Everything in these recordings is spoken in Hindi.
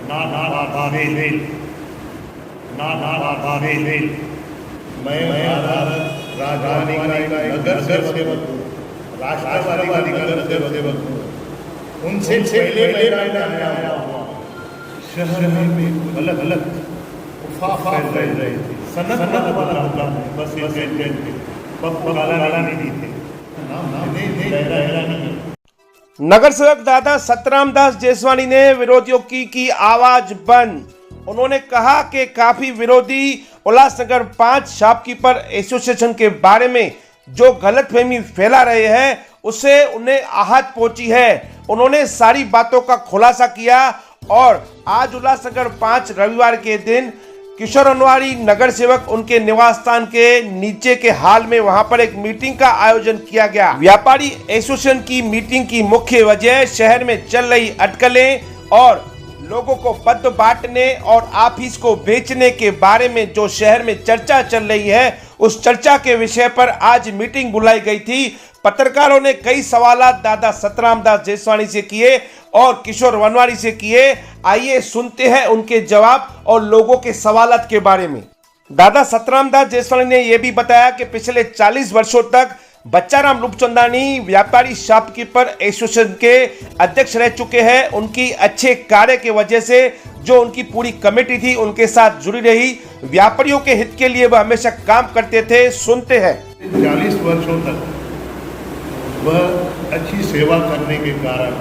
मैं भारत राजधानी का नगर सेवक हूँ, राष्ट्रवादी नगर सेवक हूँ। उनसे पहले मैं आया हुआ शहर में अलग अलग अफवाह फैल रही थी। सनत वाला दुकान है, बस ये पप्पू काला नहीं थे, नहीं। नगर सेवक दादा सतराम दास जेसवानी ने विरोधियों की आवाज बंद। उन्होंने कहा कि काफी विरोधी उल्लासनगर 5 शॉपकीपर एसोसिएशन के बारे में जो गलतफहमी फैला रहे हैं उससे उन्हें आहत पहुंची है। उन्होंने सारी बातों का खुलासा किया और आज उल्लासनगर 5 रविवार के दिन किशोर वनवारी नगर सेवक उनके निवास स्थान के नीचे के हाल में वहां पर एक मीटिंग का आयोजन किया गया। व्यापारी एसोसिएशन की मीटिंग की मुख्य वजह शहर में चल रही अटकलें और लोगों को पद बांटने और ऑफिस को बेचने के बारे में जो शहर में चर्चा चल रही है, उस चर्चा के विषय पर आज मीटिंग बुलाई गई थी। पत्रकारों ने कई सवाल दादा सतराम दास जेसवानी से किए और किशोर वनवारी से किए। आइए सुनते हैं उनके जवाब और लोगों के सवालात के बारे में। दादा सतराम दास जेसवानी ने यह भी बताया कि पिछले 40 वर्षों तक बच्चाराम रूपचंदानी व्यापारी शॉपकीपर एसोसिएशन के अध्यक्ष रह चुके हैं। उनकी अच्छे कार्य की वजह से जो उनकी पूरी कमेटी थी उनके साथ जुड़ी रही। व्यापारियों के हित के लिए वह हमेशा काम करते थे। सुनते हैं। 40 वर्षों तक वह अच्छी सेवा करने के कारण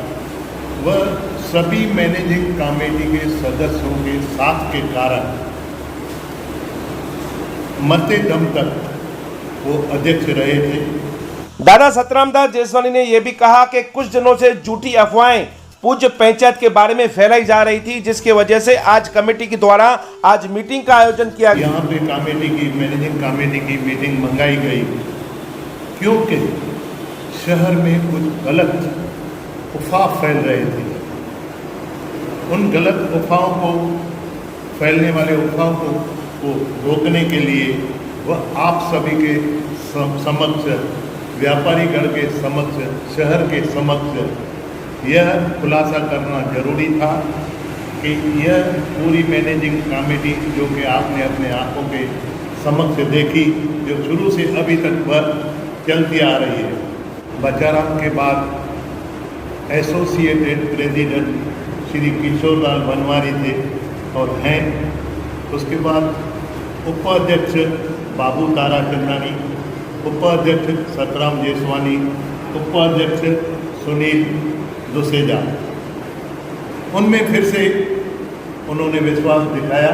वह सभी मैनेजिंग कमेटी के सदस्यों के साथ के कारण मरते दम तक वो अध्यक्ष रहे थे। दादा सतराम दास जेसवानी ने यह भी कहा कि कुछ दिनों से झूठी अफवाहें पूज्य पंचायत के बारे में फैलाई जा रही थी, जिसकी वजह से आज कमेटी के द्वारा आज मीटिंग का आयोजन किया गया। यहाँ पे कमेटी की मैनेजिंग कमेटी की मीटिंग मंगाई गई क्योंकि शहर में कुछ गलत अफवाह फैल रहे थे। उन गलत अफवाहों को फैलने वाले अफवाहों को रोकने के लिए वह आप सभी के समक्ष, व्यापारी गण के समक्ष, शहर के समक्ष यह खुलासा करना जरूरी था कि यह पूरी मैनेजिंग कमेटी जो कि आपने अपने आंखों के समक्ष देखी, जो शुरू से अभी तक वह चलती आ रही है। बच्चाराम के बाद एसोसिएटेड प्रेसिडेंट श्री किशोर लाल वनवारी थे और हैं। उसके बाद उपाध्यक्ष बाबू ताराचंदानी, उपाध्यक्ष सतराम जेसवानी, उपाध्यक्ष सुनील दुसेजा। उनमें फिर से उन्होंने विश्वास दिखाया।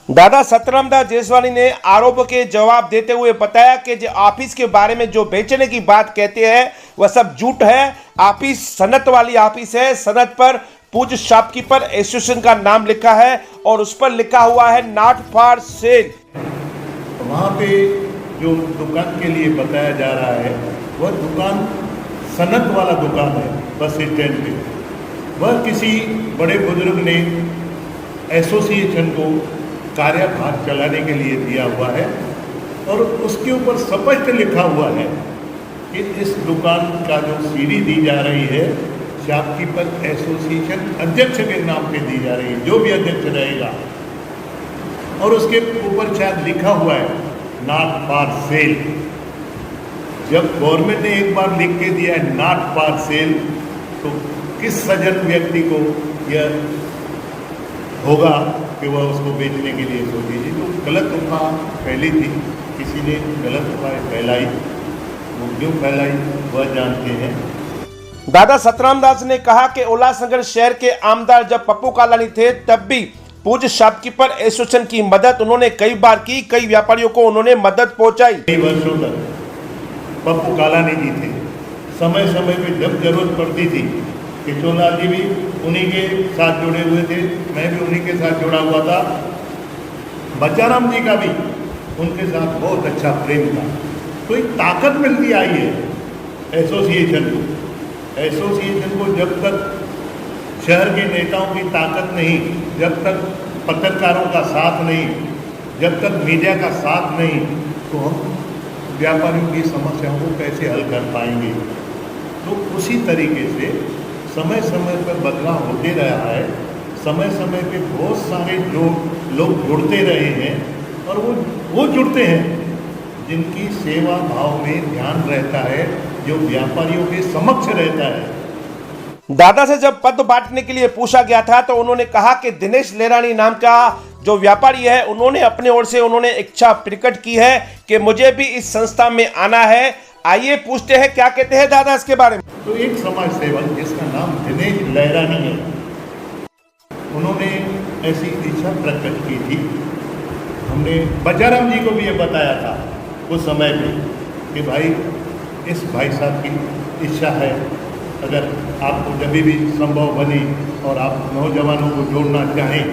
दादा सतराम दास जेसवानी ने आरोप के जवाब देते हुए बताया कि जो ऑफिस के बारे में जो बेचने की बात कहते हैं वह सब झूठ है। ऑफिस सनत वाली ऑफिस है। सनत पर पूज्य शॉपकीपर एसोसिएशन का नाम लिखा है और उस पर लिखा हुआ है नॉट फॉर सेल। वहाँ पे जो दुकान के लिए बताया जा रहा है वह दुकान सनत वाला दुकान है बस स्टैंड पे। वह किसी बड़े बुजुर्ग ने एसोसिएशन को कार्यभार चलाने के लिए दिया हुआ है और उसके ऊपर स्पष्ट लिखा हुआ है कि इस दुकान का जो सीढ़ी दी जा रही है शॉपकीपर एसोसिएशन अध्यक्ष के नाम पे दी जा रही है, जो भी अध्यक्ष रहेगा। और उसके ऊपर शायद लिखा हुआ है नॉट फॉर सेल। जब गवर्नमेंट ने एक बार लिख के दिया है नॉट फॉर सेल, तो किस सज्जन व्यक्ति को यह होगा कि वह उसको बेचने के लिए सोचेगी। तो गलत अफवाह फैली थी, किसी ने गलत अफवाह फैलाई, वो क्यों फैलाई वह जानते हैं। दादा सतराम दास ने कहा कि उल्लासनगर शहर के आमदार जब पप्पू कालानी थे तब भी पूज्य शॉपकीपर एसोसिएशन की मदद उन्होंने कई बार की। कई व्यापारियों को उन्होंने मदद पहुंचाई। कई वर्षों तक पप्पू कालानी जी थे। समय समय पे जब जरूरत पड़ती थी किशोरलाल जी भी उन्हीं के साथ जुड़े हुए थे, मैं भी उन्हीं के साथ जुड़ा हुआ था। बच्चाराम जी का भी उनके साथ बहुत अच्छा प्रेम था। तो एक ताकत मिलती आई है एसोसिएशन को। एसोसिएशन को जब तक शहर के नेताओं की ताकत नहीं, जब तक पत्रकारों का साथ नहीं, जब तक मीडिया का साथ नहीं, तो हम व्यापारियों की समस्याओं को कैसे हल कर पाएंगे। तो उसी तरीके से समय समय पर बदलाव होते रहा है। समय समय पे बहुत सारे लोग जुड़ते रहे हैं और वो जुड़ते हैं जिनकी सेवा भाव में ध्यान रहता है, जो व्यापारियों के समक्ष रहता है। दादा से जब पद बांटने के लिए पूछा गया था तो उन्होंने कहा कि दिनेश लेरानी नाम का जो व्यापारी है उन्होंने अपने ओर से इच्छा प्रकट की है कि मुझे भी इस संस्था में आना है। आइए पूछते हैं क्या कहते हैं दादा इसके बारे में। तो एक समाज सेवक जिसका नाम दिनेश लेरानी है, उन्होंने ऐसी इच्छा प्रकट की थी। हमने बचाराम जी को भी ये बताया था उस समय पे कि भाई इस भाई साहब की इच्छा है, अगर आपको जब भी संभव बने और आप नौजवानों को जोड़ना चाहें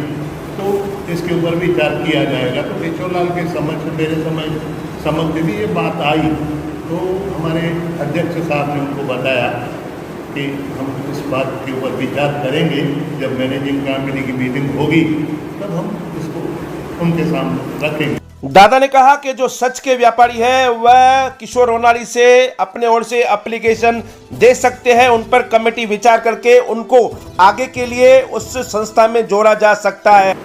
तो इसके ऊपर विचार किया जाएगा। तो केशवलाल के समक्ष, मेरे समक्ष भी ये बात आई, तो हमारे अध्यक्ष साहब ने उनको बताया कि हम इस बात के ऊपर विचार करेंगे, जब मैनेजिंग कमेटी की मीटिंग होगी तब हम इसको उनके सामने रखेंगे। दादा ने कहा कि जो सच के व्यापारी है वह किशोर रोनारी से अपने ओर से एप्लीकेशन दे सकते हैं, उन पर कमेटी विचार करके उनको आगे के लिए उस संस्था में जोड़ा जा सकता है।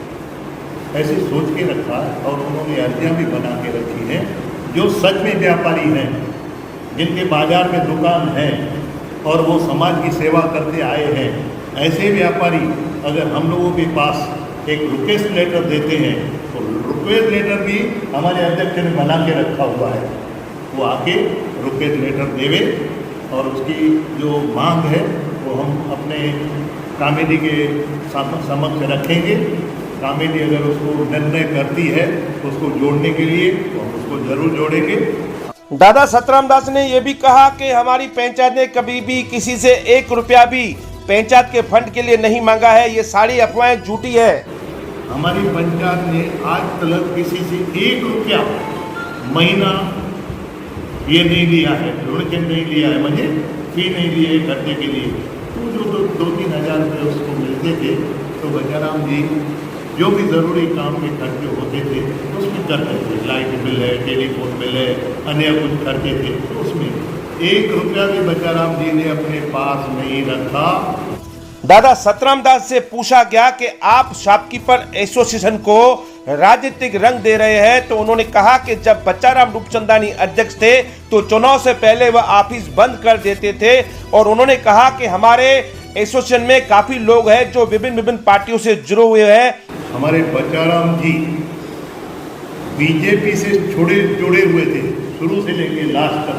ऐसे सोच के रखा और उन्होंने अर्जियाँ भी बना के रखी हैं। जो सच में व्यापारी हैं, जिनके बाजार में दुकान है और वो समाज की सेवा करते आए हैं, ऐसे व्यापारी अगर हम लोगों के पास एक रिक्वेस्ट लेटर देते हैं तो रिक्वेस्ट लेटर भी हमारे अध्यक्ष ने बना के रखा हुआ है। वो आके रिक्वेस्ट लेटर देवे और उसकी जो मांग है वो हम अपने कमेटी के समक्ष रखेंगे। कमेटी अगर उसको निर्णय करती है उसको जोड़ने के लिए तो हम उसको जरूर जोड़ेंगे। दादा सतराम दास ने यह भी कहा कि हमारी पंचायत ने कभी भी किसी से 1 रुपया भी पंचायत के फंड के लिए नहीं मांगा है, ये सारी अफवाहें झूठी है। हमारी पंचायत ने आज तक किसी से 1 रुपया महीना ये नहीं लिया है, ऋण के नहीं लिया है, मुझे फी नहीं ली है खर्चे के लिए। तो जो 2-3 हज़ार रुपये उसको मिलते थे तो बचाराम जी जो भी ज़रूरी काम के खर्चे होते थे उसमें करते थे। लाइट बिल है, टेलीफोन बिल है, अन्य कुछ खर्चे थे, तो उसमें 1 रुपया भी बचाराम जी ने अपने पास नहीं रखा। दादा सतराम दास से पूछा गया कि आप शॉपकीपर एसोसिएशन को राजनीतिक रंग दे रहे हैं, तो उन्होंने कहा कि जब बच्चाराम रूपचंदानी अध्यक्ष थे तो चुनाव से पहले वह ऑफिस बंद कर देते थे। और उन्होंने कहा कि हमारे एसोसिएशन में काफी लोग हैं जो विभिन्न पार्टियों से जुड़े हुए हैं। हमारे बच्चाराम जी बीजेपी से जुड़े हुए थे शुरू से लेके लास्ट तक।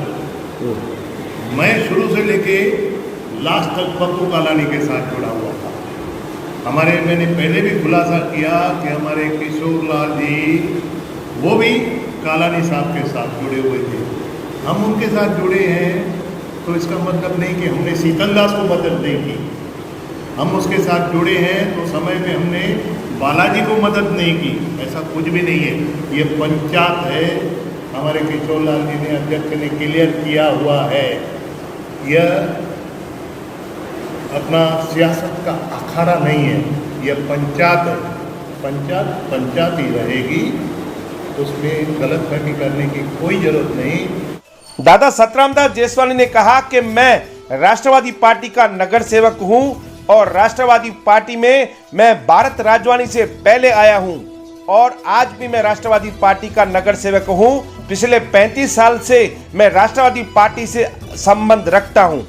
मैं शुरू से लेके लास्ट तक पप्पू कालानी के साथ जुड़ा हुआ था। मैंने पहले भी खुलासा किया कि हमारे किशोरलाल जी वो भी कालानी साहब के साथ जुड़े हुए थे। हम उनके साथ जुड़े हैं तो इसका मतलब नहीं कि हमने शीतल दास को मदद नहीं की। हम उसके साथ जुड़े हैं तो समय में हमने बालाजी को मदद नहीं की, ऐसा कुछ भी नहीं है। ये पंचायत है, हमारे किशोरलाल जी ने अध्यक्ष ने क्लियर किया हुआ है। यह अपना सियासत का अखाड़ा नहीं है, यह पंचायत है। पंचायत ही रहेगी, उसमें गलतफहमी करने की कोई जरूरत नहीं। दादा सतराम दास जेसवानी ने कहा कि मैं राष्ट्रवादी पार्टी का नगर सेवक हूं और राष्ट्रवादी पार्टी में मैं भारत राजवानी से पहले आया हूं और आज भी मैं राष्ट्रवादी पार्टी का नगर सेवक हूं। पिछले 35 साल से मैं राष्ट्रवादी पार्टी से संबंध रखता हूं।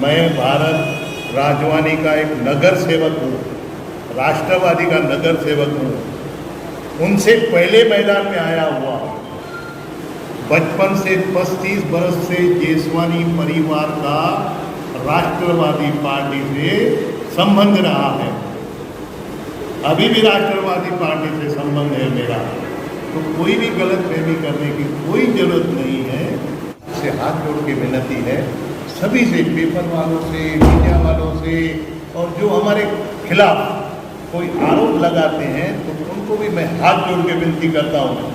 मैं भारत राजवानी का एक नगर सेवक हूँ, राष्ट्रवादी का नगर सेवक हूँ। उनसे पहले मैदान में आया हुआ, बचपन से 35 बरस से जेसवानी परिवार का राष्ट्रवादी पार्टी से संबंध रहा है। अभी भी राष्ट्रवादी पार्टी से संबंध है मेरा, तो कोई भी गलतफहमी करने की कोई जरूरत नहीं है। से हाथ जोड़ के विनती है सभी से, पेपर वालों से, मीडिया वालों से, और जो हमारे खिलाफ कोई आरोप लगाते हैं तो उनको भी मैं हाथ जोड़ के विनती करता हूँ।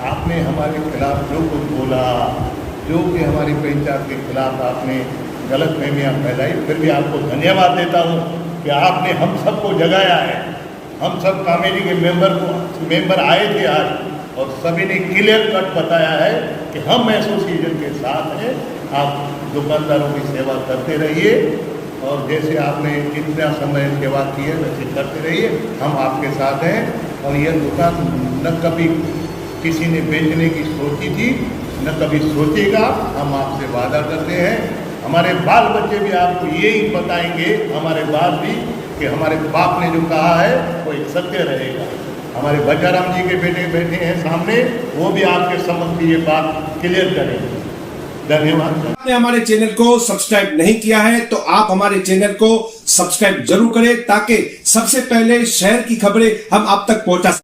आपने हमारे खिलाफ जो कुछ बोला, जो कि हमारी पंचायत के खिलाफ आपने गलतफहमियाँ फैलाई, फिर भी आपको धन्यवाद देता हूँ कि आपने हम सबको जगाया है। हम सब कमेटी के मेंबर आए थे आज और सभी ने क्लियर कट बताया है कि हम एसोसिएशन के साथ हैं। आप दुकानदारों की सेवा करते रहिए और जैसे आपने कितना समय सेवा की है वैसे करते रहिए, हम आपके साथ हैं। और यह दुकान न कभी किसी ने बेचने की सोची थी, न कभी सोचेगा। हम आपसे वादा करते हैं, हमारे बाल बच्चे भी आपको यही बताएंगे, हमारे बाप भी, कि हमारे बाप ने जो कहा है वो एक सत्य रहेगा। हमारे बच्चाराम जी के बेटे बैठे हैं सामने, वो भी आपके समक्ष ये बात क्लियर करेंगे। धन्यवाद। आपने हमारे चैनल को सब्सक्राइब नहीं किया है तो आप हमारे चैनल को सब्सक्राइब जरूर करें, ताकि सबसे पहले शहर की खबरें हम आप तक पहुंचा सकें।